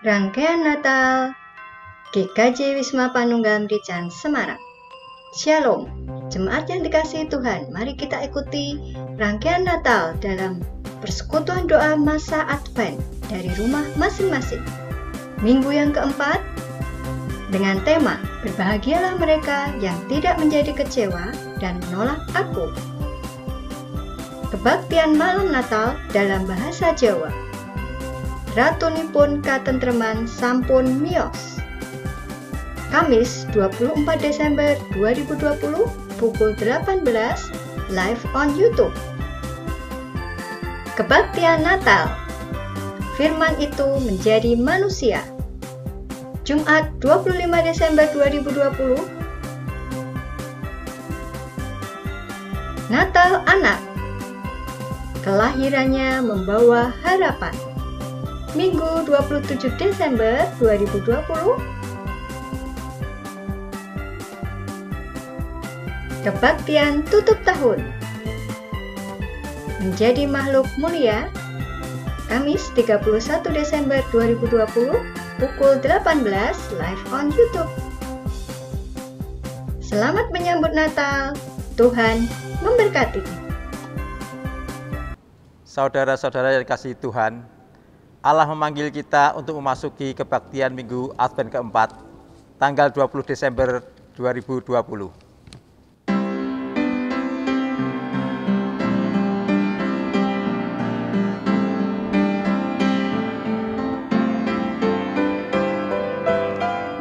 Rangkaian Natal GKJ Wisma Panunggal Merican Semarang. Shalom, jemaat yang dikasihi Tuhan, mari kita ikuti rangkaian Natal dalam persekutuan doa masa Advent dari rumah masing-masing. Minggu yang keempat, dengan tema Berbahagialah mereka yang tidak menjadi kecewa dan menolak aku. Kebaktian malam Natal dalam bahasa Jawa. Ratunipun katentreman sampun miyos. Kamis 24 Desember 2020 pukul 18 live on YouTube. Kebaktian Natal. Firman itu menjadi manusia. Jumat 25 Desember 2020. Natal anak. Kelahirannya membawa harapan. Minggu 27 Desember 2020. Kebaktian tutup tahun. Menjadi makhluk mulia. Kamis 31 Desember 2020 pukul 18 live on YouTube. Selamat menyambut Natal. Tuhan memberkati. Saudara-saudara yang dikasihi Tuhan, Allah memanggil kita untuk memasuki kebaktian Minggu Advent keempat, tanggal 20 Desember 2020.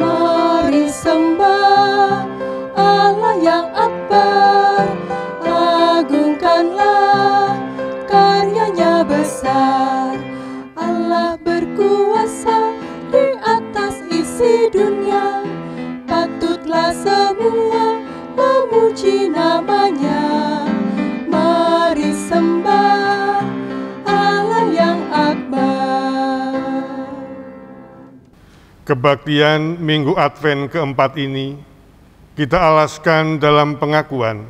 Mari sembah Allah yang akbar, agungkanlah karyanya besar. Allah berkuasa di atas isi dunia, patutlah semua memuji namanya. Mari sembah Allah yang akbar. Kebaktian Minggu Advent keempat ini kita alaskan dalam pengakuan.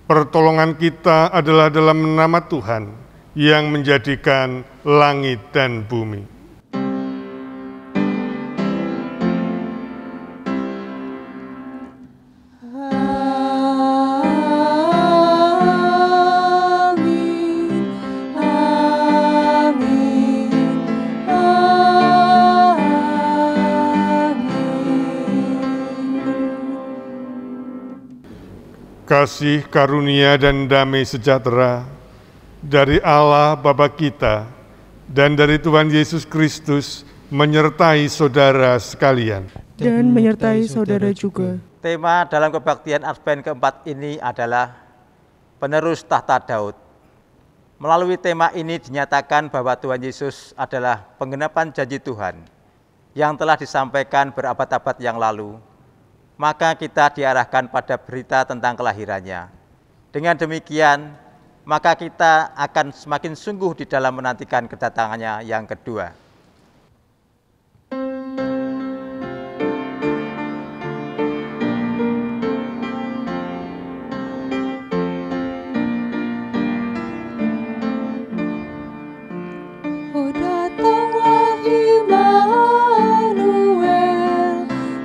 Pertolongan kita adalah dalam nama Tuhan yang menjadikan langit dan bumi. Amin, amin, amin. Kasih karunia dan damai sejahtera dari Allah Bapa kita dan dari Tuhan Yesus Kristus menyertai saudara sekalian. Dan menyertai saudara juga. Tema dalam kebaktian Advent keempat ini adalah penerus tahta Daud. Melalui tema ini dinyatakan bahwa Tuhan Yesus adalah penggenapan janji Tuhan yang telah disampaikan berabad-abad yang lalu. Maka kita diarahkan pada berita tentang kelahirannya. Dengan demikian, maka kita akan semakin sungguh di dalam menantikan kedatangannya yang kedua. Oh datanglah Immanuel,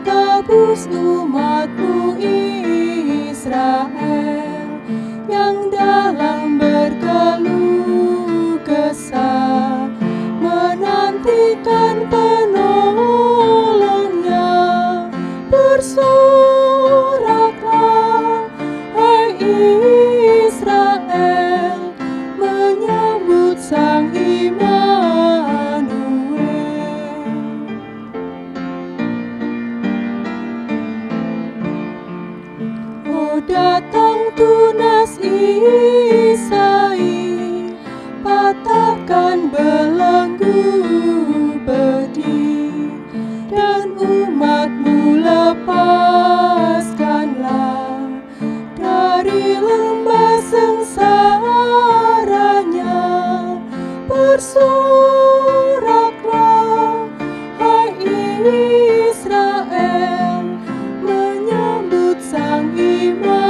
tebus umatmu Israel, yang dalam berkeluh kesah menantikan penolongnya. Bersoraklah, hai Israel, menyambut Sang Immanuel. Oh datang tunas Isai, patahkan belenggu pedih, dan umatmu lepaskanlah dari lembah sengsaranya. Bersoraklah, hai Israel, menyambut Sang Immanuel.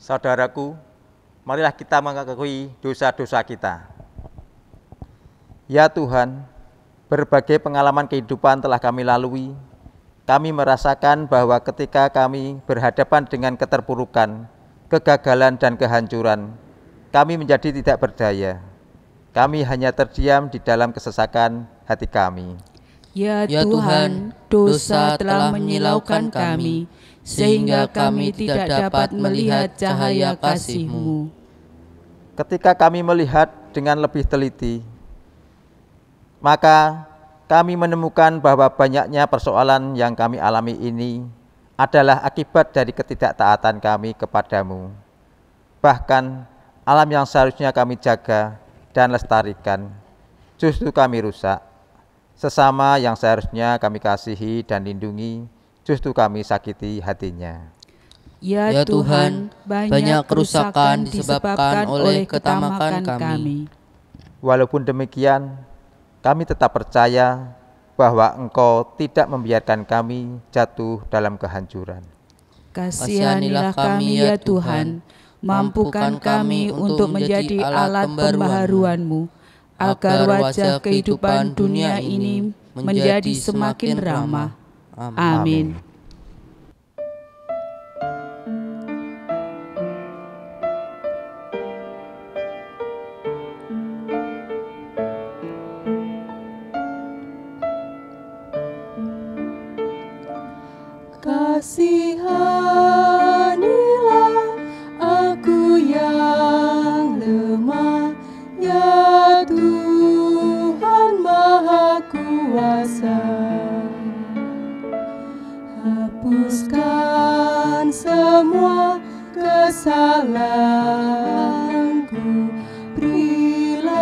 Saudaraku, marilah kita mengakui dosa-dosa kita. Ya Tuhan, berbagai pengalaman kehidupan telah kami lalui. Kami merasakan bahwa ketika kami berhadapan dengan keterpurukan, kegagalan dan kehancuran, kami menjadi tidak berdaya. Kami hanya terdiam di dalam kesesakan hati kami. Ya Tuhan, dosa telah menyilaukan kami, sehingga kami tidak dapat melihat cahaya kasih-Mu. Ketika kami melihat dengan lebih teliti, maka kami menemukan bahwa banyaknya persoalan yang kami alami ini adalah akibat dari ketidaktaatan kami kepadamu. Bahkan alam yang seharusnya kami jaga dan lestarikan, justru kami rusak. Sesama yang seharusnya kami kasihi dan lindungi, justru kami sakiti hatinya. Ya Tuhan, banyak kerusakan disebabkan oleh ketamakan kami. Walaupun demikian, kami tetap percaya bahwa Engkau tidak membiarkan kami jatuh dalam kehancuran. Kasihanilah kami ya Tuhan, mampukan kami untuk menjadi alat pembaharuan-Mu, agar wajah kehidupan dunia ini menjadi semakin ramah. Amin. Kasihanilah aku yang lemah, ya Tuhan Maha Kuasa. Hapuskan semua kesalahanku, berilah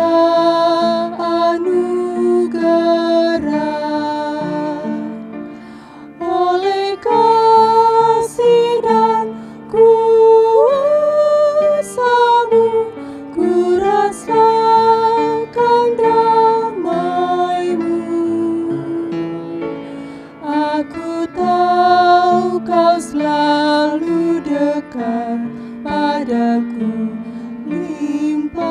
anugerah. Oleh kasih dan kuasa-Mu, ku rasakan damai-Mu. Aku tahu Kau selalu dekat padaku, limpahkan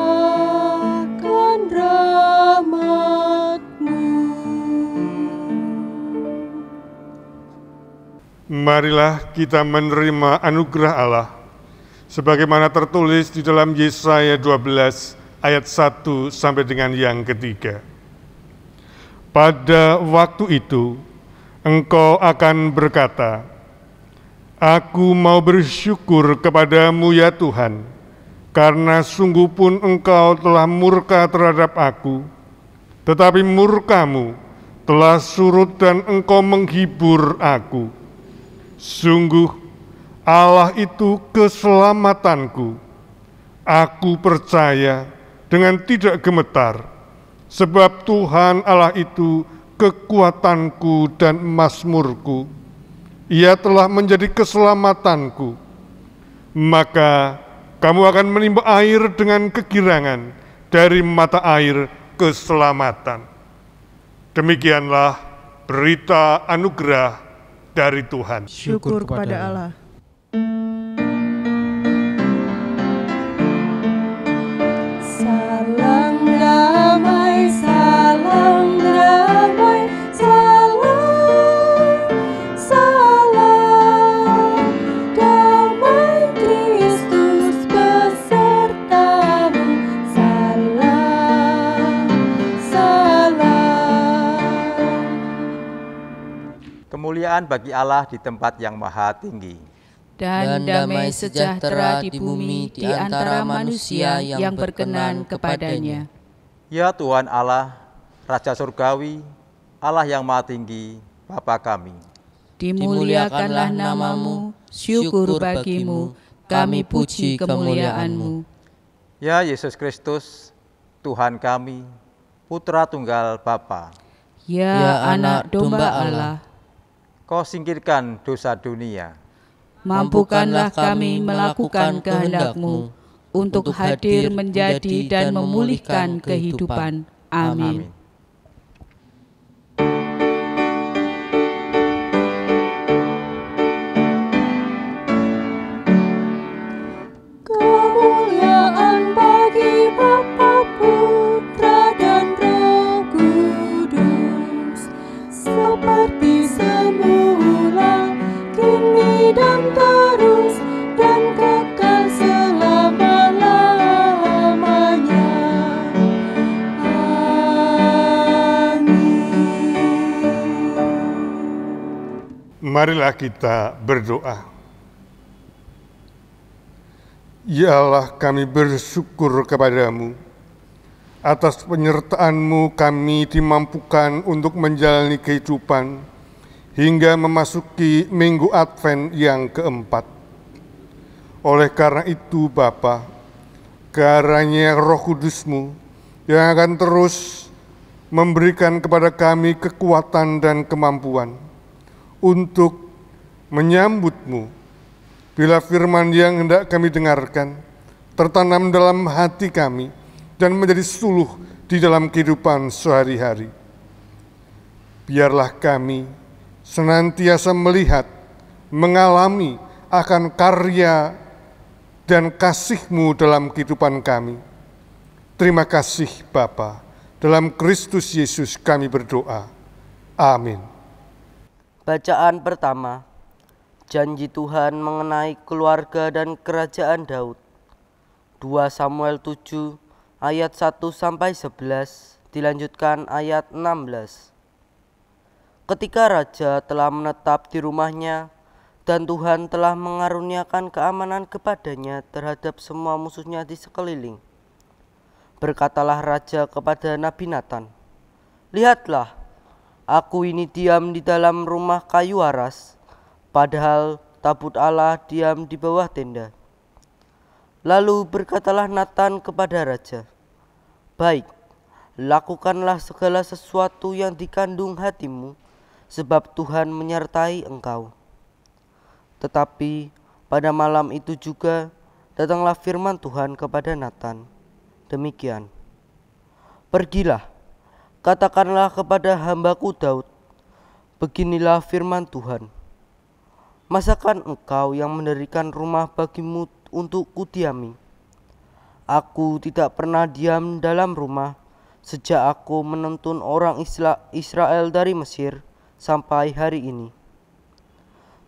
rahmat-Mu. Marilah kita menerima anugerah Allah, sebagaimana tertulis di dalam Yesaya 12 ayat 1 sampai dengan yang ketiga. Pada waktu itu, engkau akan berkata, Aku mau bersyukur kepadamu ya Tuhan, karena sungguh pun engkau telah murka terhadap aku, tetapi murka-Mu telah surut dan engkau menghibur aku. Sungguh, Allah itu keselamatanku. Aku percaya dengan tidak gemetar, sebab Tuhan Allah itu kekuatanku dan mazmurku. Ia telah menjadi keselamatanku. Maka kamu akan menimba air dengan kegirangan dari mata air keselamatan. Demikianlah berita anugerah dari Tuhan. Syukur kepada Allah. Salam damai, salam damai, salam damai Kristus besertamu. Salam. Kemuliaan bagi Allah di tempat yang maha tinggi, Dan damai sejahtera di bumi di antara manusia yang berkenan kepadanya. Ya Tuhan Allah, Raja Surgawi, Allah yang maha tinggi, Bapa kami. Dimuliakanlah nama-Mu, syukur bagimu, kami puji kemuliaan-Mu. Ya Yesus Kristus, Tuhan kami, Putra Tunggal Bapa, Ya anak domba Allah, Kau singkirkan dosa dunia. mampukanlah kami melakukan kehendak-Mu untuk hadir menjadi dan memulihkan kehidupan. Amin. Kemuliaan Marilah kita berdoa. Ya Allah, kami bersyukur kepadamu. Atas penyertaan-Mu kami dimampukan untuk menjalani kehidupan hingga memasuki minggu Advent yang keempat. Oleh karena itu Bapa, karanya Roh Kudus-Mu yang akan terus memberikan kepada kami kekuatan dan kemampuan untuk menyambut-Mu. Bila firman yang hendak kami dengarkan tertanam dalam hati kami dan menjadi suluh di dalam kehidupan sehari-hari. Biarlah kami senantiasa melihat, mengalami akan karya dan kasih-Mu dalam kehidupan kami. Terima kasih Bapa, dalam Kristus Yesus kami berdoa. Amin. Bacaan pertama, janji Tuhan mengenai keluarga dan kerajaan Daud. 2 Samuel 7 ayat 1-11 dilanjutkan ayat 16. Ketika raja telah menetap di rumahnya dan Tuhan telah mengaruniakan keamanan kepadanya terhadap semua musuhnya di sekeliling, berkatalah raja kepada Nabi Natan, "Lihatlah, aku ini diam di dalam rumah kayu aras, padahal tabut Allah diam di bawah tenda." Lalu berkatalah Natan kepada raja, "Baik, lakukanlah segala sesuatu yang dikandung hatimu, sebab Tuhan menyertai engkau." Tetapi pada malam itu juga datanglah firman Tuhan kepada Natan, demikian, "Pergilah, katakanlah kepada hambaku Daud, beginilah firman Tuhan. Masakan engkau yang mendirikan rumah bagimu untuk kudiami? Aku tidak pernah diam dalam rumah sejak aku menuntun orang Israel dari Mesir sampai hari ini.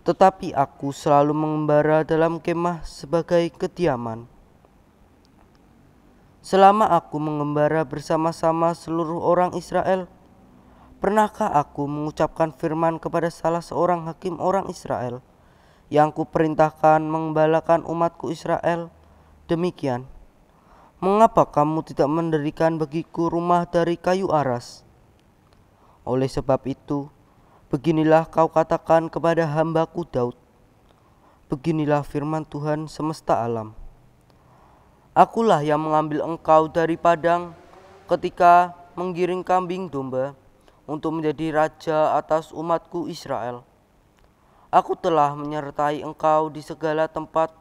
Tetapi aku selalu mengembara dalam kemah sebagai kediaman. Selama aku mengembara bersama-sama seluruh orang Israel, pernahkah aku mengucapkan firman kepada salah seorang hakim orang Israel yang kuperintahkan mengembalakan umatku Israel, demikian, mengapa kamu tidak mendirikan bagiku rumah dari kayu aras? Oleh sebab itu, beginilah kau katakan kepada hambaku Daud, beginilah firman Tuhan semesta alam. Akulah yang mengambil engkau dari padang ketika menggiring kambing domba untuk menjadi raja atas umatku Israel. Aku telah menyertai engkau di segala tempat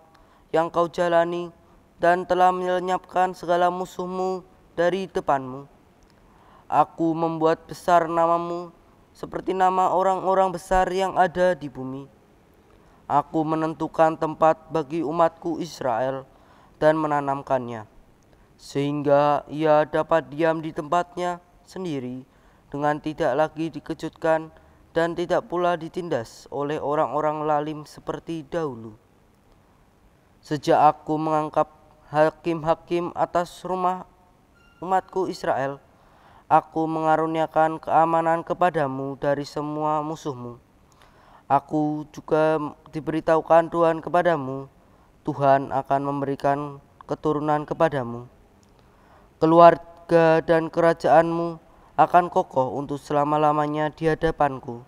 yang kau jalani dan telah melenyapkan segala musuhmu dari depanmu. Aku membuat besar namamu seperti nama orang-orang besar yang ada di bumi. Aku menentukan tempat bagi umatku Israel dan menanamkannya, sehingga ia dapat diam di tempatnya sendiri dengan tidak lagi dikejutkan dan tidak pula ditindas oleh orang-orang lalim seperti dahulu. Sejak aku mengangkat hakim-hakim atas rumah umatku Israel, aku mengaruniakan keamanan kepadamu dari semua musuhmu. Aku juga diberitahukan Tuhan kepadamu, Tuhan akan memberikan keturunan kepadamu. Keluarga dan kerajaanmu akan kokoh untuk selama-lamanya di hadapanku.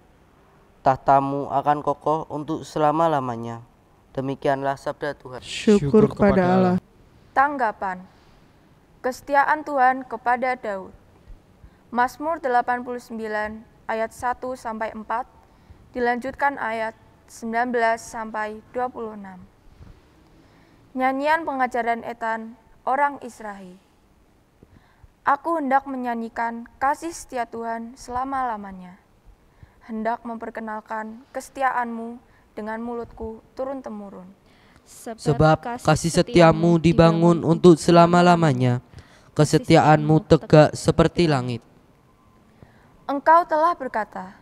Tahtamu akan kokoh untuk selama-lamanya. Demikianlah sabda Tuhan. Syukur kepada Allah. Tanggapan. Kesetiaan Tuhan kepada Daud. Mazmur 89 ayat 1-4 dilanjutkan ayat 19-26. Nyanyian pengajaran Etan orang Israel. Aku hendak menyanyikan kasih setia Tuhan selama-lamanya. Hendak memperkenalkan kesetiaan-Mu dengan mulutku turun-temurun. Sebab kasih setiamu dibangun untuk selama-lamanya, kesetiaan-Mu tegak seperti langit. Engkau telah berkata,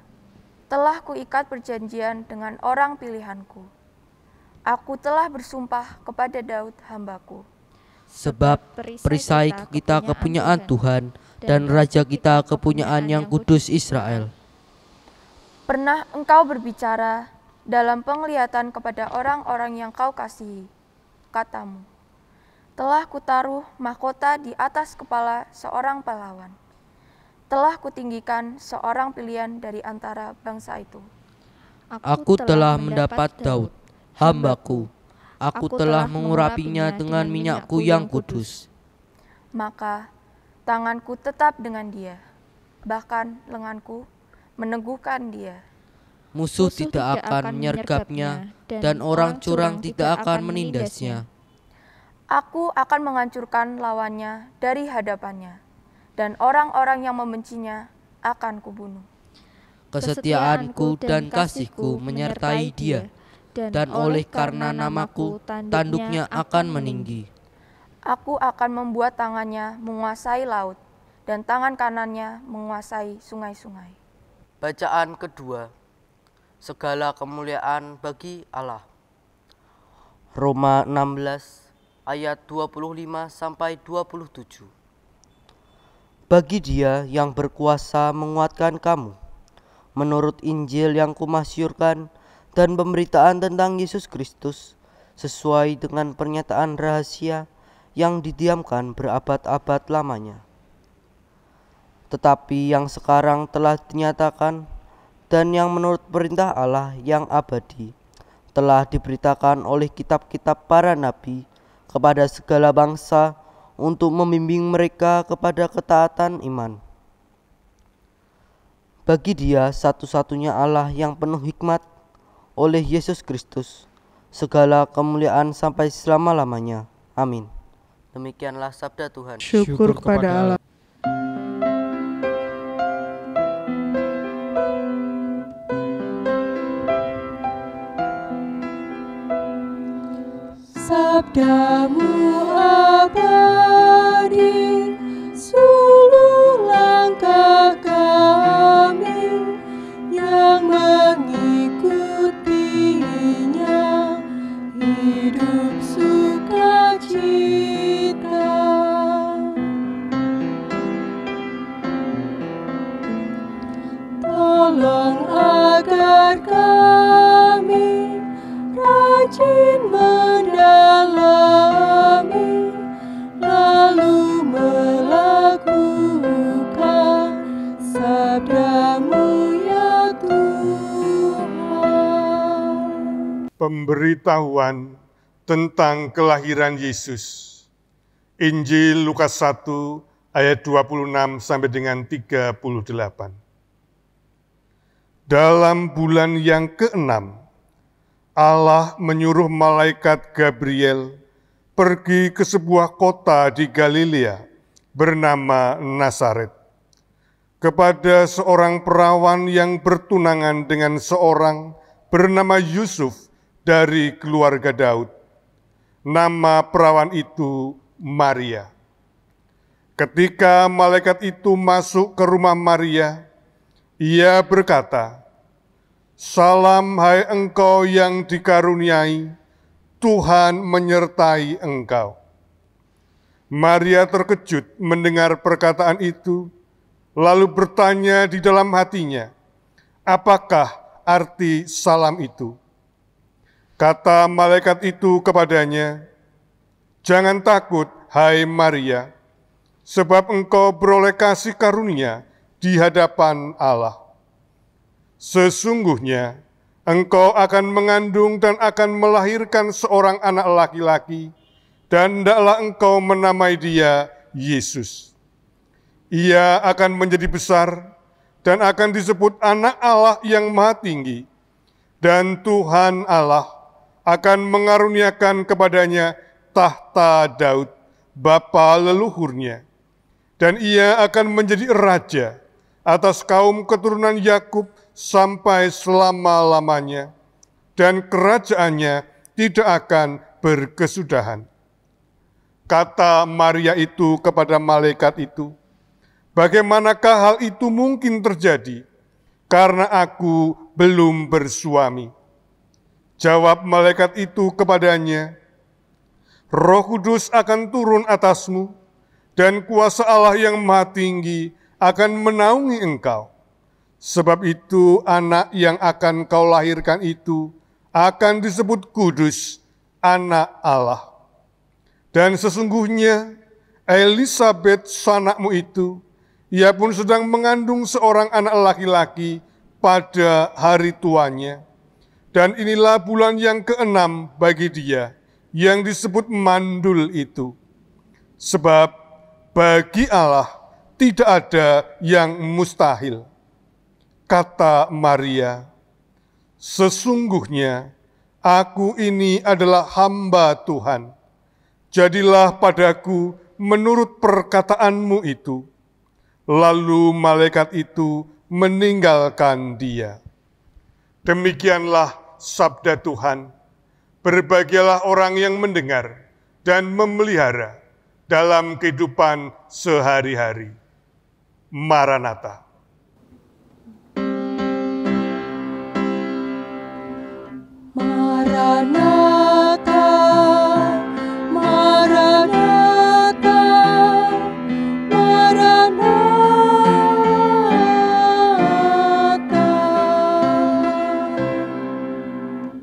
telah kuikat perjanjian dengan orang pilihanku. Aku telah bersumpah kepada Daud hambaku. Sebab perisai kita kepunyaan Tuhan, dan Raja kita kepunyaan yang kudus Israel. Pernah engkau berbicara dalam penglihatan kepada orang-orang yang kau kasihi. Katamu, telah kutaruh mahkota di atas kepala seorang pahlawan. Telah kutinggikan seorang pilihan dari antara bangsa itu. Aku telah mendapat Daud, hambaku. Aku telah mengurapinya dengan minyakku yang kudus. Maka tanganku tetap dengan dia, bahkan lenganku meneguhkan dia. Musuh tidak akan menyergapnya, dan orang curang tidak akan menindasnya. Aku akan menghancurkan lawannya dari hadapannya, dan orang-orang yang membencinya akan kubunuh. Kesetiaanku dan kasihku menyertai dia, dan oleh karena namaku, tanduknya akan meninggi. Aku akan membuat tangannya menguasai laut, dan tangan kanannya menguasai sungai-sungai. Bacaan kedua. Segala kemuliaan bagi Allah. Roma 16 ayat 25 sampai 27. Bagi Dia yang berkuasa menguatkan kamu menurut Injil yang kumasyurkan dan pemberitaan tentang Yesus Kristus sesuai dengan pernyataan rahasia yang didiamkan berabad-abad lamanya, tetapi yang sekarang telah dinyatakan dan yang menurut perintah Allah yang abadi telah diberitakan oleh kitab-kitab para nabi kepada segala bangsa untuk membimbing mereka kepada ketaatan iman. Bagi Dia satu-satunya Allah yang penuh hikmat, oleh Yesus Kristus, segala kemuliaan sampai selama-lamanya. Amin. Demikianlah sabda Tuhan. Syukur kepada Allah. Sabdamu abadi, suluh langkah kami yang mengikutinya, hidup sukacita. Tolong agar kami rajin mendalami, lalu melakukan sabdamu ya Tuhan. Pemberitahuan tentang kelahiran Yesus. Injil Lukas 1 ayat 26 sampai dengan 38. Dalam bulan yang ke-6, Allah menyuruh malaikat Gabriel pergi ke sebuah kota di Galilea bernama Nazaret, kepada seorang perawan yang bertunangan dengan seorang bernama Yusuf dari keluarga Daud. Nama perawan itu Maria. Ketika malaikat itu masuk ke rumah Maria, ia berkata, "Salam hai engkau yang dikaruniai, Tuhan menyertai engkau." Maria terkejut mendengar perkataan itu, lalu bertanya di dalam hatinya, apakah arti salam itu? Kata malaikat itu kepadanya, "Jangan takut, hai Maria, sebab engkau beroleh kasih karunia di hadapan Allah. Sesungguhnya engkau akan mengandung dan akan melahirkan seorang anak laki-laki, dan hendaklah engkau menamai dia Yesus. Ia akan menjadi besar dan akan disebut Anak Allah yang Maha Tinggi, dan Tuhan Allah akan mengaruniakan kepadanya tahta Daud, bapa leluhurnya, dan ia akan menjadi raja atas kaum keturunan Yakub sampai selama-lamanya, dan kerajaannya tidak akan berkesudahan." Kata Maria itu kepada malaikat itu, "Bagaimanakah hal itu mungkin terjadi, karena aku belum bersuami?" Jawab malaikat itu kepadanya, "Roh Kudus akan turun atasmu, dan kuasa Allah yang Maha Tinggi akan menaungi engkau. Sebab itu anak yang akan kau lahirkan itu akan disebut kudus, anak Allah. Dan sesungguhnya Elisabet sanakmu itu, ia pun sedang mengandung seorang anak laki-laki pada hari tuanya. Dan inilah bulan yang ke-6 bagi dia, yang disebut mandul itu. Sebab bagi Allah tidak ada yang mustahil. Kata Maria, sesungguhnya aku ini adalah hamba Tuhan. Jadilah padaku menurut perkataanmu itu. Lalu malaikat itu meninggalkan dia. Demikianlah sabda Tuhan. Berbahagialah orang yang mendengar dan memelihara dalam kehidupan sehari-hari. Maranatha. Maranatha, Maranatha, Maranatha.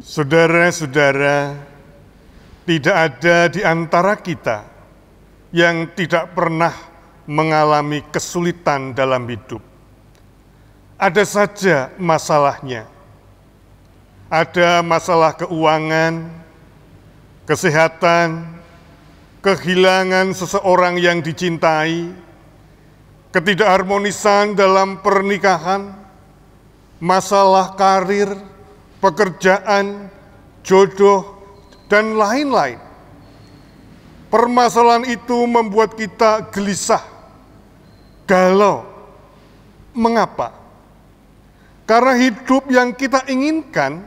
Saudara-saudara, tidak ada di antara kita yang tidak pernah mengalami kesulitan dalam hidup. Ada saja masalahnya. Ada masalah keuangan, kesehatan, kehilangan seseorang yang dicintai, ketidakharmonisan dalam pernikahan, masalah karir, pekerjaan, jodoh, dan lain-lain. Permasalahan itu membuat kita gelisah, galau. Mengapa? Karena hidup yang kita inginkan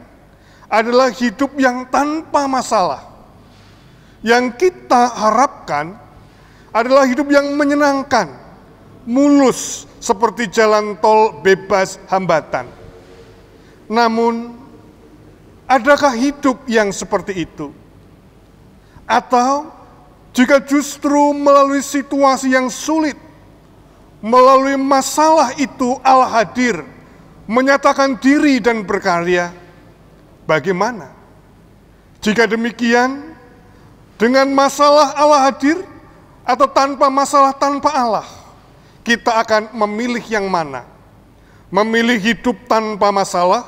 adalah hidup yang tanpa masalah. Yang kita harapkan adalah hidup yang menyenangkan, mulus seperti jalan tol bebas hambatan. Namun, adakah hidup yang seperti itu? Atau jika justru melalui situasi yang sulit, melalui masalah itu Allah hadir, menyatakan diri dan berkarya, bagaimana? Jika demikian, dengan masalah Allah hadir atau tanpa masalah tanpa Allah, kita akan memilih yang mana? Memilih hidup tanpa masalah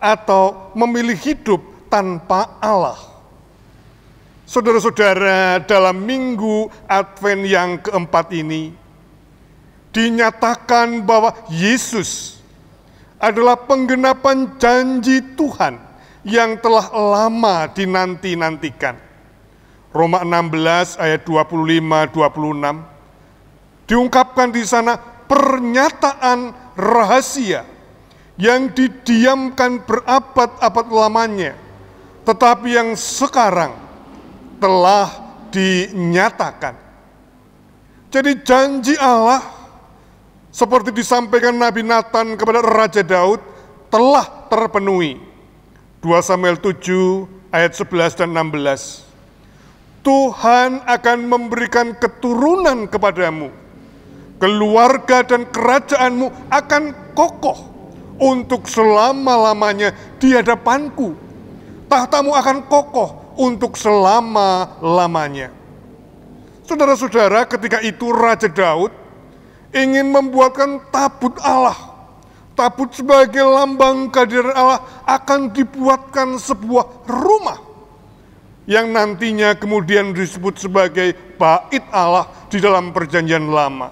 atau memilih hidup tanpa Allah? Saudara-saudara, dalam minggu Advent yang keempat ini, dinyatakan bahwa Yesus adalah penggenapan janji Tuhan yang telah lama dinanti-nantikan. Roma 16 ayat 25-26 diungkapkan di sana pernyataan rahasia yang didiamkan berabad-abad lamanya, tetapi yang sekarang telah dinyatakan. Jadi janji Allah seperti disampaikan Nabi Nathan kepada Raja Daud telah terpenuhi. 2 Samuel 7 ayat 11 dan 16. Tuhan akan memberikan keturunan kepadamu. Keluarga dan kerajaanmu akan kokoh untuk selama-lamanya di hadapanku. Tahtamu akan kokoh untuk selama-lamanya. Saudara-saudara, ketika itu Raja Daud ingin membuatkan tabut Allah. Tabut sebagai lambang kehadiran Allah akan dibuatkan sebuah rumah yang nantinya kemudian disebut sebagai bait Allah di dalam perjanjian lama.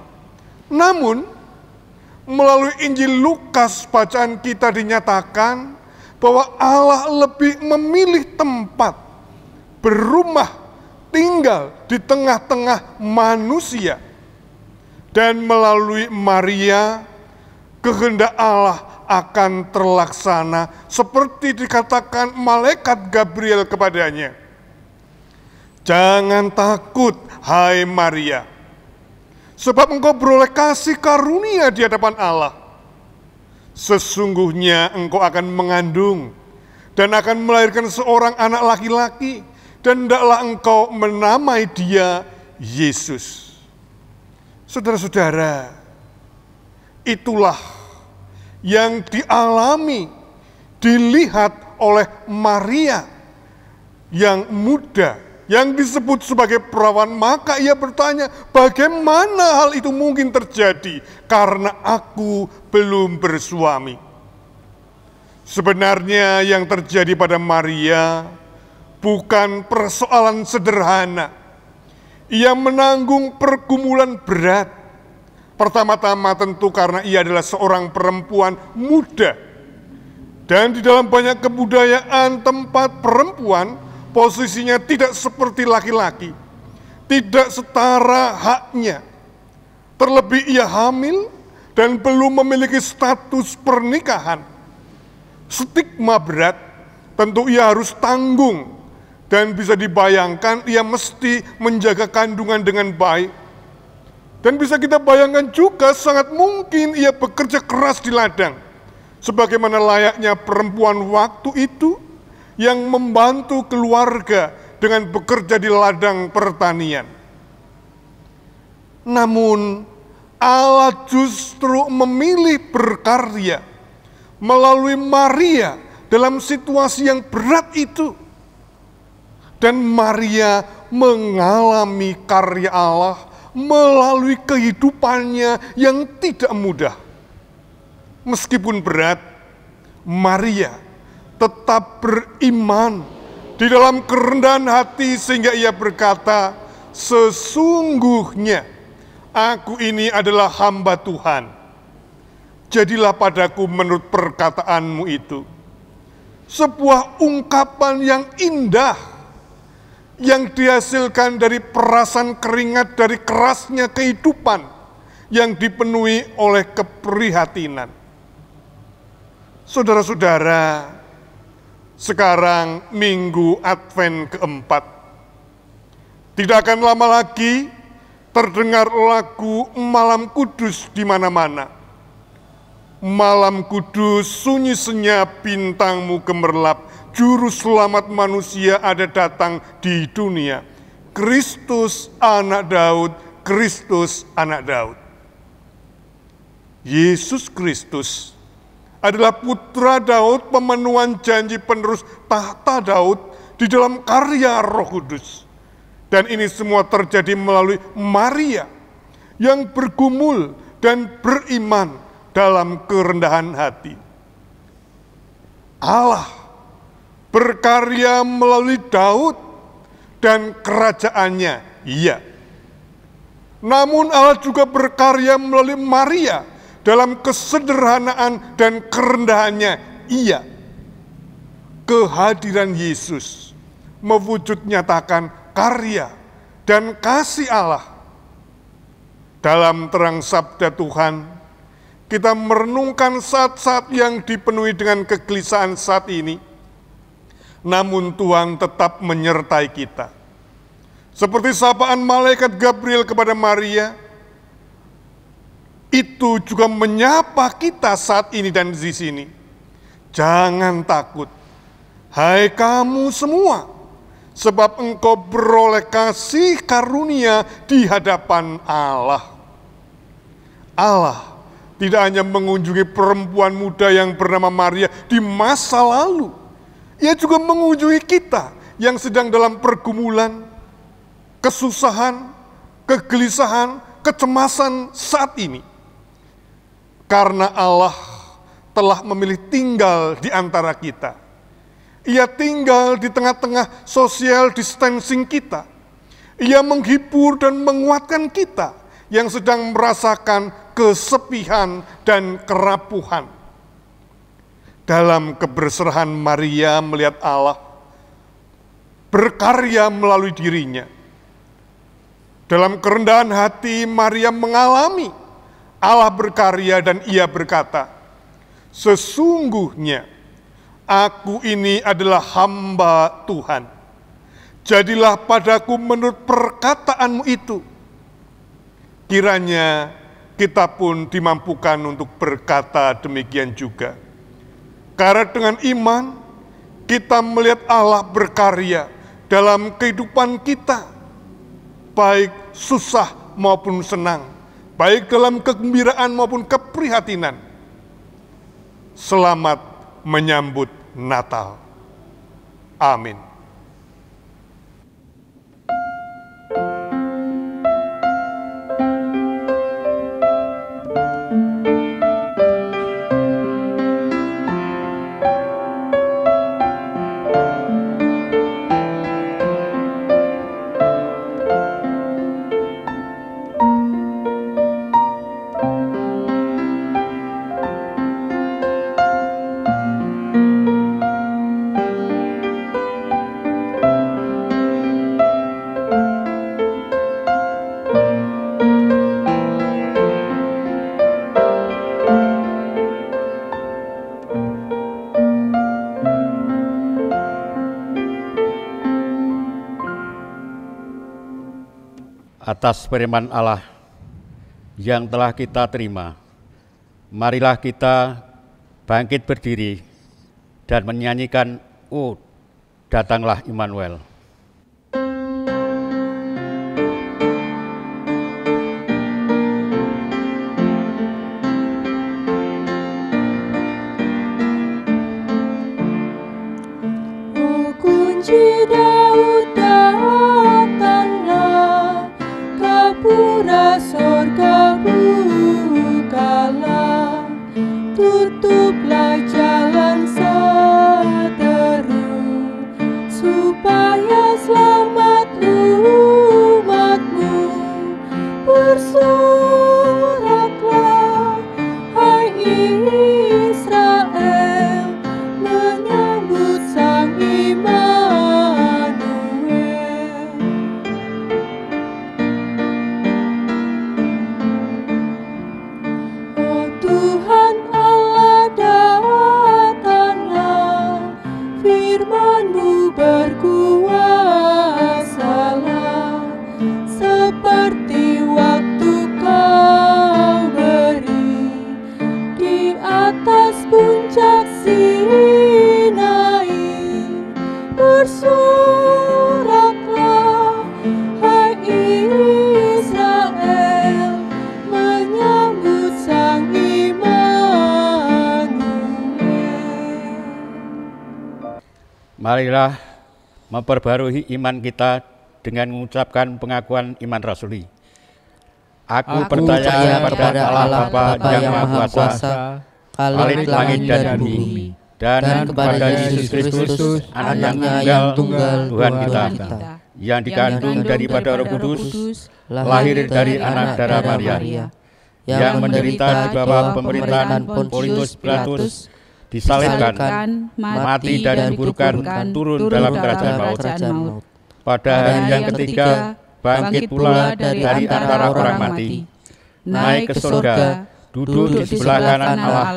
Namun, melalui Injil Lukas bacaan kita dinyatakan bahwa Allah lebih memilih tempat berumah tinggal di tengah-tengah manusia. Dan melalui Maria, kehendak Allah akan terlaksana seperti dikatakan malaikat Gabriel kepadanya. Jangan takut, hai Maria, sebab engkau beroleh kasih karunia di hadapan Allah. Sesungguhnya engkau akan mengandung dan akan melahirkan seorang anak laki-laki, dan hendaklah engkau menamai dia Yesus. Saudara-saudara, itulah yang dialami, dilihat oleh Maria yang muda, yang disebut sebagai perawan. Maka ia bertanya, bagaimana hal itu mungkin terjadi karena aku belum bersuami. Sebenarnya yang terjadi pada Maria bukan persoalan sederhana. Ia menanggung pergumulan berat. Pertama-tama tentu karena ia adalah seorang perempuan muda. Dan di dalam banyak kebudayaan tempat perempuan posisinya tidak seperti laki-laki. Tidak setara haknya. Terlebih ia hamil dan belum memiliki status pernikahan. Stigma berat tentu ia harus tanggung. Dan bisa dibayangkan ia mesti menjaga kandungan dengan baik. Dan bisa kita bayangkan juga sangat mungkin ia bekerja keras di ladang. Sebagaimana layaknya perempuan waktu itu yang membantu keluarga dengan bekerja di ladang pertanian. Namun Allah justru memilih berkarya melalui Maria dalam situasi yang berat itu. Dan Maria mengalami karya Allah melalui kehidupannya yang tidak mudah. Meskipun berat, Maria tetap beriman di dalam kerendahan hati sehingga ia berkata, sesungguhnya aku ini adalah hamba Tuhan. Jadilah padaku menurut perkataanmu itu. Sebuah ungkapan yang indah yang dihasilkan dari perasan keringat dari kerasnya kehidupan yang dipenuhi oleh keprihatinan. Saudara-saudara, sekarang Minggu Advent keempat. Tidak akan lama lagi terdengar lagu Malam Kudus di mana-mana. Malam kudus, sunyi senyap, bintangmu gemerlap, juru selamat manusia ada datang di dunia. Kristus anak Daud, Kristus anak Daud. Yesus Kristus adalah putra Daud, pemenuhan janji penerus tahta Daud di dalam karya Roh Kudus. Dan ini semua terjadi melalui Maria yang bergumul dan beriman dalam kerendahan hati. Allah berkarya melalui Daud dan kerajaannya, iya. Namun Allah juga berkarya melalui Maria dalam kesederhanaan dan kerendahannya, iya. Kehadiran Yesus mewujud nyatakan karya dan kasih Allah. Dalam terang sabda Tuhan, kita merenungkan saat-saat yang dipenuhi dengan kegelisahan saat ini. Namun Tuhan tetap menyertai kita. Seperti sapaan malaikat Gabriel kepada Maria, itu juga menyapa kita saat ini dan di sini. Jangan takut, hai kamu semua, sebab engkau beroleh kasih karunia di hadapan Allah. Allah tidak hanya mengunjungi perempuan muda yang bernama Maria di masa lalu. Ia juga mengunjungi kita yang sedang dalam pergumulan, kesusahan, kegelisahan, kecemasan saat ini. Karena Allah telah memilih tinggal di antara kita. Ia tinggal di tengah-tengah social distancing kita. Ia menghibur dan menguatkan kita yang sedang merasakan kesepian dan kerapuhan. Dalam keberserahan Maria melihat Allah berkarya melalui dirinya. Dalam kerendahan hati Maria mengalami Allah berkarya dan ia berkata, sesungguhnya aku ini adalah hamba Tuhan. Jadilah padaku menurut perkataanmu itu. Kiranya kita pun dimampukan untuk berkata demikian juga. Karena dengan iman, kita melihat Allah berkarya dalam kehidupan kita, baik susah maupun senang, baik dalam kegembiraan maupun keprihatinan. Selamat menyambut Natal. Amin. Atas firman Allah yang telah kita terima, marilah kita bangkit berdiri dan menyanyikan "Oh, datanglah Immanuel". Oh, kunci Daud datanglah, gapura sorga bukalah, tutuplah jalan seteru, supaya selamat umatmu. Bersoraklah, hai Israel, menyambut Sang Immanuel. Oh Tuhan Allah, datanglah, firman-Mu berkuasalah, seperti waktu Kau beri di atas puncak Sinai. Bersoraklah, hai Israel, menyambut Sang Immanuel. Marilah memperbarui iman kita dengan mengucapkan pengakuan iman rasuli. Aku percaya kepada Allah Bapa yang Maha Kuasa, Khalik langit dan bumi, dan kepada Yesus Kristus, Anak yang tunggal Tuhan kita, yang dikandung daripada Roh Kudus, lahir dari anak darah Maria, yang menderita di bawah pemerintahan Pontius Pilatus, disalibkan, mati dan dikuburkan, turun dalam kerajaan maut. Pada hari yang ketiga, bangkit pula dari antara orang mati, naik ke surga, duduk di sebelah kanan Allah,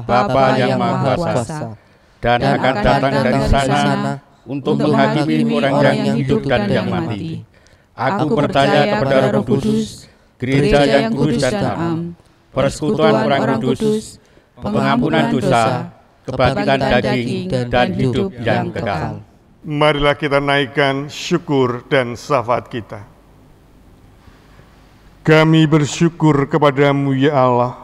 Bapa yang Maha Kuasa, dan akan datang dari sana untuk menghakimi orang yang hidup dan yang mati. Aku percaya kepada Roh Kudus, gereja yang kudus dan am, persekutuan orang kudus, pengampunan dosa, kebangkitan daging, dan hidup yang kekal. Marilah kita naikkan syukur dan syafaat kita. Kami bersyukur kepadamu ya Allah,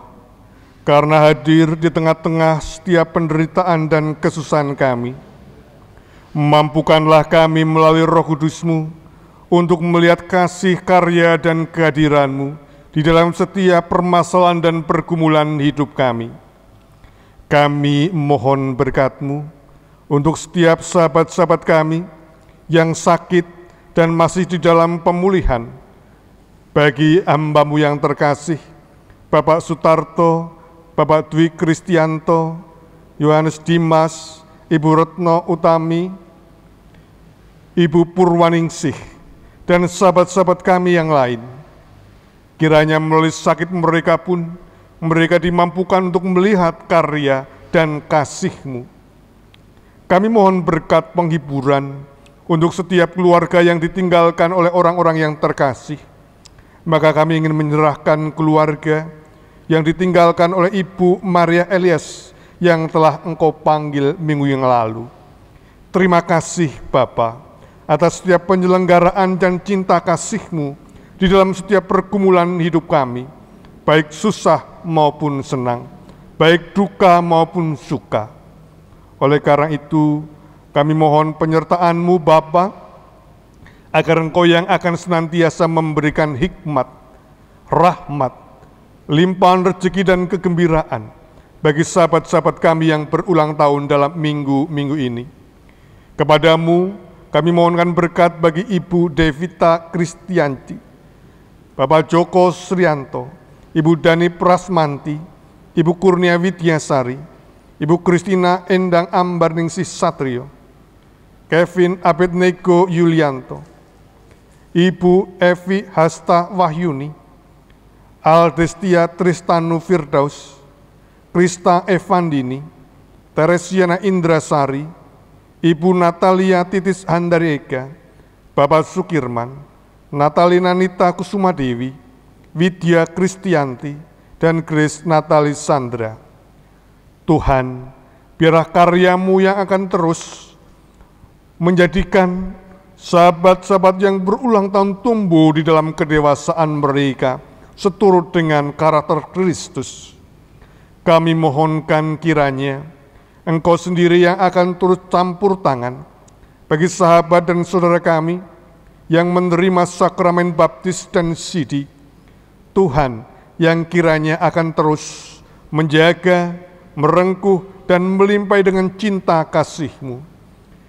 karena hadir di tengah-tengah setiap penderitaan dan kesusahan kami. Mampukanlah kami melalui Roh Kudus-Mu untuk melihat kasih, karya, dan kehadiran-Mu di dalam setiap permasalahan dan pergumulan hidup kami. Kami mohon berkat-Mu untuk setiap sahabat-sahabat kami yang sakit dan masih di dalam pemulihan. Bagi hamba-Mu yang terkasih, Bapak Sutarto, Bapak Dwi Kristianto, Yohanes Dimas, Ibu Retno Utami, Ibu Purwaningsih, dan sahabat-sahabat kami yang lain. Kiranya melalui sakit mereka pun, mereka dimampukan untuk melihat karya dan kasih-Mu. Kami mohon berkat penghiburan untuk setiap keluarga yang ditinggalkan oleh orang-orang yang terkasih. Maka kami ingin menyerahkan keluarga yang ditinggalkan oleh Ibu Maria Elias yang telah Engkau panggil minggu yang lalu. Terima kasih Bapa atas setiap penyelenggaraan dan cinta kasih-Mu di dalam setiap pergumulan hidup kami, baik susah maupun senang, baik duka maupun suka. Oleh karena itu, Kami mohon penyertaan-Mu Bapa, agar Engkau yang akan senantiasa memberikan hikmat, rahmat, limpahan rezeki dan kegembiraan bagi sahabat-sahabat kami yang berulang tahun dalam minggu-minggu ini. Kepadamu kami mohonkan berkat bagi Ibu Devita Kristianti, Bapak Joko Srianto, Ibu Dani Prasmanti, Ibu Kurnia Widyasari, Ibu Kristina Endang Ambarningsih Satrio, Kevin Abednego Yulianto, Ibu Evi Hasta Wahyuni, Aldestia Tristanu Firdaus, Krista Evandini, Teresiana Indrasari, Ibu Natalia Titis Handariega, Bapak Sukirman, Natalina Nita Kusumadewi, Widya Kristianti, dan Grace Natali Sandra. Tuhan, biarlah karya-Mu yang akan terus menjadikan sahabat-sahabat yang berulang tahun tumbuh di dalam kedewasaan mereka seturut dengan karakter Kristus. Kami mohonkan kiranya Engkau sendiri yang akan turut campur tangan bagi sahabat dan saudara kami yang menerima sakramen baptis dan sidi. Tuhan yang kiranya akan terus menjaga, merengkuh, dan melimpai dengan cinta kasih-Mu.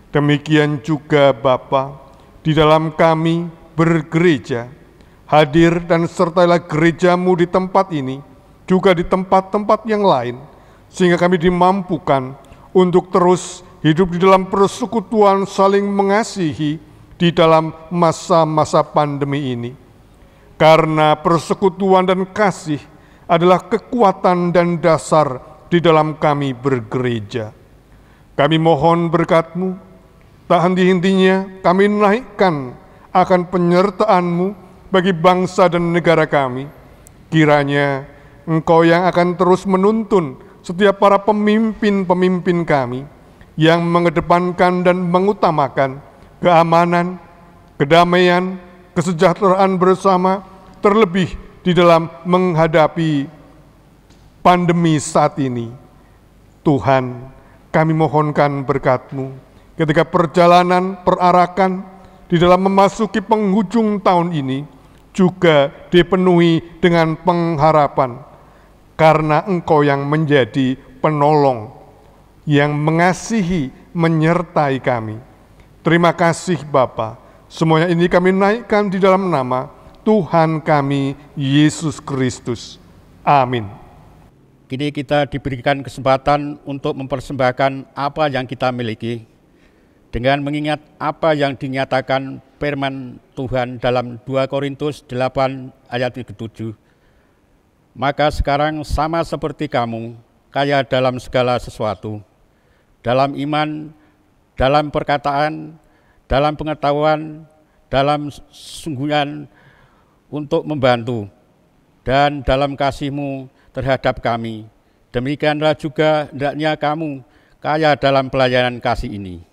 Demikian juga Bapa, di dalam kami bergereja, hadir dan sertailah gereja-Mu di tempat ini, juga di tempat-tempat yang lain, sehingga kami dimampukan untuk terus hidup di dalam persekutuan saling mengasihi di dalam masa-masa pandemi ini. Karena persekutuan dan kasih adalah kekuatan dan dasar di dalam kami bergereja. Kami mohon berkat-Mu, tak henti-hentinya kami naikkan akan penyertaan-Mu bagi bangsa dan negara kami. Kiranya Engkau yang akan terus menuntun setiap para pemimpin-pemimpin kami yang mengedepankan dan mengutamakan keamanan, kedamaian, kesejahteraan bersama, terlebih di dalam menghadapi pandemi saat ini. Tuhan, kami mohonkan berkat-Mu ketika perjalanan perarakan di dalam memasuki penghujung tahun ini juga dipenuhi dengan pengharapan, karena Engkau yang menjadi penolong, yang mengasihi, menyertai kami. Terima kasih Bapa. Semuanya ini kami naikkan di dalam nama Tuhan kami, Yesus Kristus. Amin. Kini kita diberikan kesempatan untuk mempersembahkan apa yang kita miliki, dengan mengingat apa yang dinyatakan firman Tuhan dalam 2 Korintus 8 ayat 7. Maka sekarang sama seperti kamu, kaya dalam segala sesuatu, dalam iman, dalam perkataan, dalam pengetahuan, dalam sungguhan untuk membantu, dan dalam kasih-Mu terhadap kami. Demikianlah juga hendaknya kamu kaya dalam pelayanan kasih ini.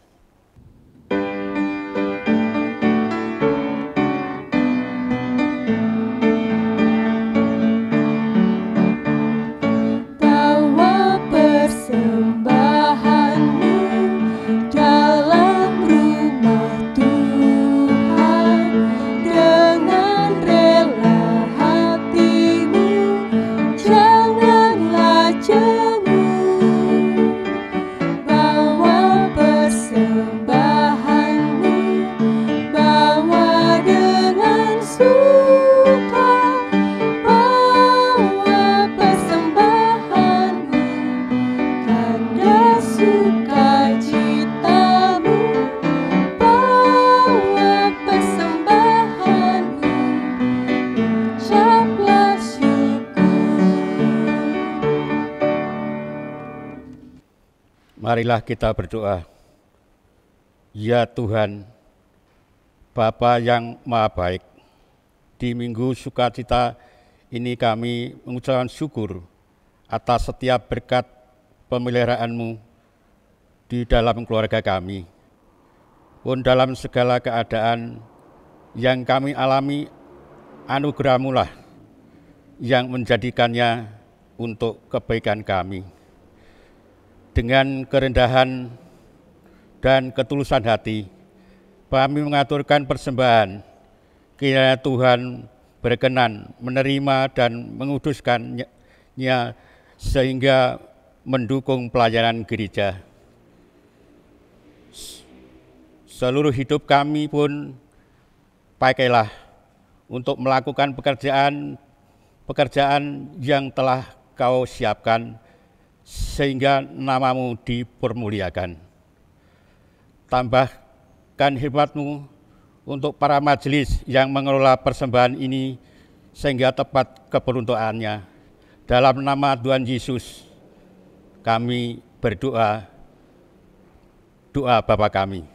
Marilah kita berdoa. Ya Tuhan, Bapa yang Maha Baik, di Minggu Sukacita ini kami mengucapkan syukur atas setiap berkat pemeliharaan-Mu di dalam keluarga kami. Pun dalam segala keadaan yang kami alami, anugerah-Mu lah yang menjadikannya untuk kebaikan kami. Dengan kerendahan dan ketulusan hati, kami mengaturkan persembahan. Kiranya Tuhan berkenan menerima dan menguduskannya sehingga mendukung pelayanan gereja. Seluruh hidup kami pun pakailah untuk melakukan pekerjaan yang telah Kau siapkan sehingga nama-Mu dipermuliakan. Tambahkan hikmat-Mu untuk para majelis yang mengelola persembahan ini sehingga tepat keperuntukannya. Dalam nama Tuhan Yesus kami berdoa, doa Bapa kami.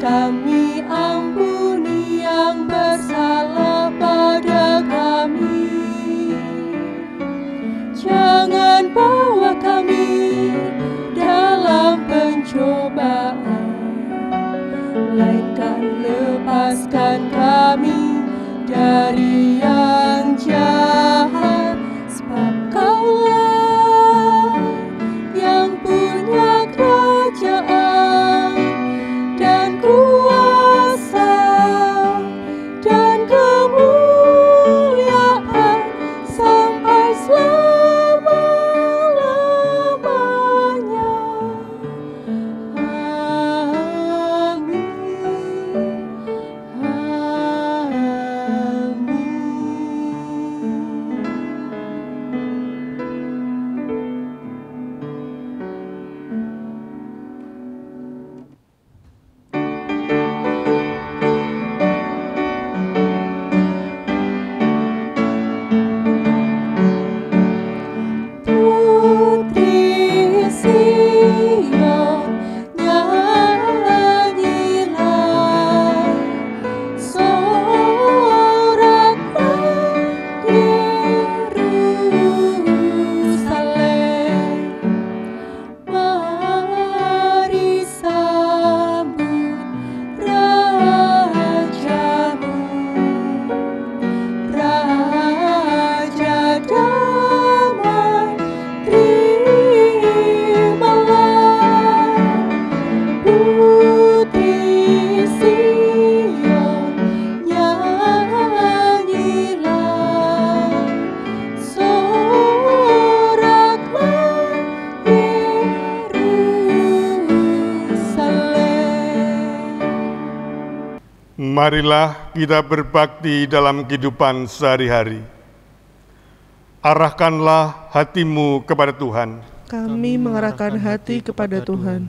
Kami ampuni yang bersalah pada kami. Jangan bawa kami dalam pencobaan, melainkan lepaskan kami dari yang jahat. Sebab Kaulah yang punya kerajaan dan kuasa dan kemuliaan sampai selama-lamanya. Amin. Amin. Putri Sion, nyanyilah, soraklah Yerusalem. Mari sambut Rajamu, Raja damai, terimalah. Putri Sion, nyanyilah, soraklah Yerusalem. Marilah kita berbakti dalam kehidupan sehari-hari. Arahkanlah hatimu kepada Tuhan. Kami mengarahkan hati kepada Tuhan.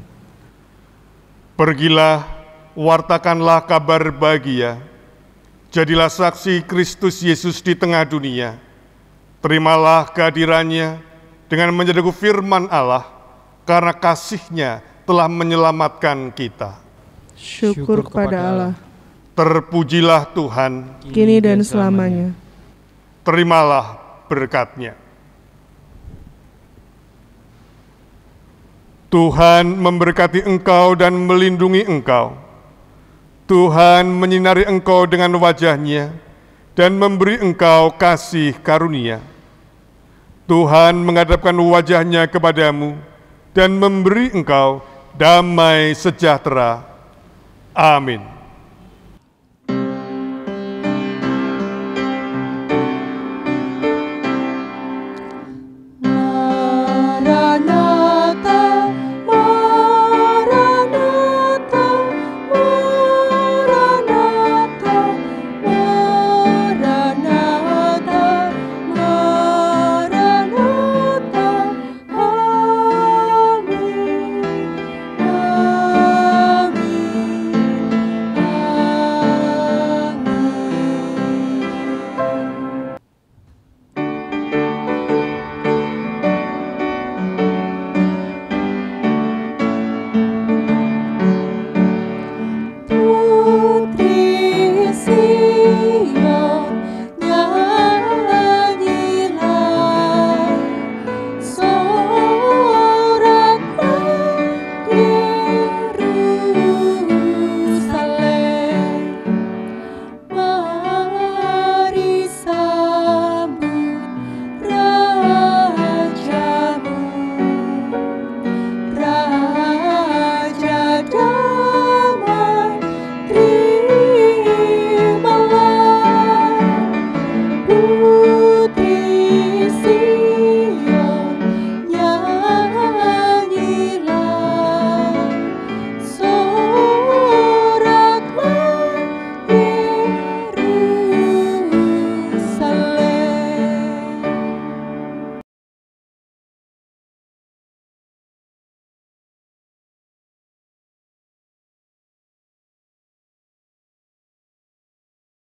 Pergilah, wartakanlah kabar bahagia. Jadilah saksi Kristus Yesus di tengah dunia. Terimalah kehadirannya dengan menjaga firman Allah, karena kasih-Nya telah menyelamatkan kita. Syukur kepada Allah, Terpujilah Tuhan, kini dan selamanya. terimalah berkat-Nya. Tuhan memberkati engkau dan melindungi engkau. Tuhan menyinari engkau dengan wajah-Nya dan memberi engkau kasih karunia. Tuhan menghadapkan wajah-Nya kepadamu dan memberi engkau damai sejahtera. Amin.